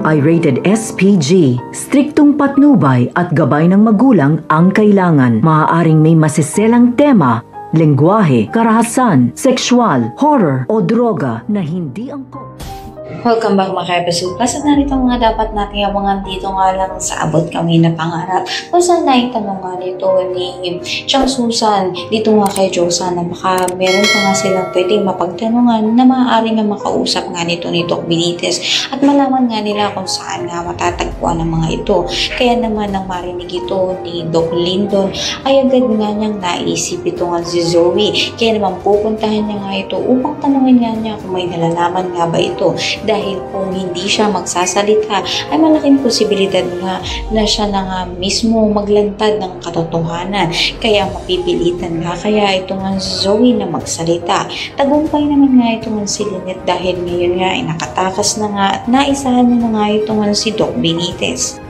ay rated SPG. Striktong patnubay at gabay ng magulang ang kailangan. Maaaring may masiselang tema, lengguwahe, karahasan, sexual, horror o droga na hindi angkop. Welcome back mga ka-episode plus, at narito nga dapat natin abangan dito nga lang sa Abot Kami na Pangarap. Kung saan naitanong nga nito ni Chang Susan dito nga kay Josa na baka meron pa nga silang pwedeng mapagtanungan na maaari nga makausap nga nito ni Doc Benitez at malaman nga nila kung saan nga matatagpuan ng mga ito. Kaya naman nang marinig ito ni Doc Lyndon ay agad nga niyang naisip ito nga si Zoe. Kaya naman pupuntahan niya nga ito upang tanungin nga niya kung may nalalaman nga ba ito. Dahil kung hindi siya magsasalita ay malaking posibilidad nga na siya na nga mismo maglantad ng katotohanan. Kaya mapipilitan nga kaya ito nga si Zoe na magsalita. Tagumpay naman nga ito nga si Lynette dahil ngayon nga ay nakatakas na nga at naisahan na nga ito nga si Doc Benitez.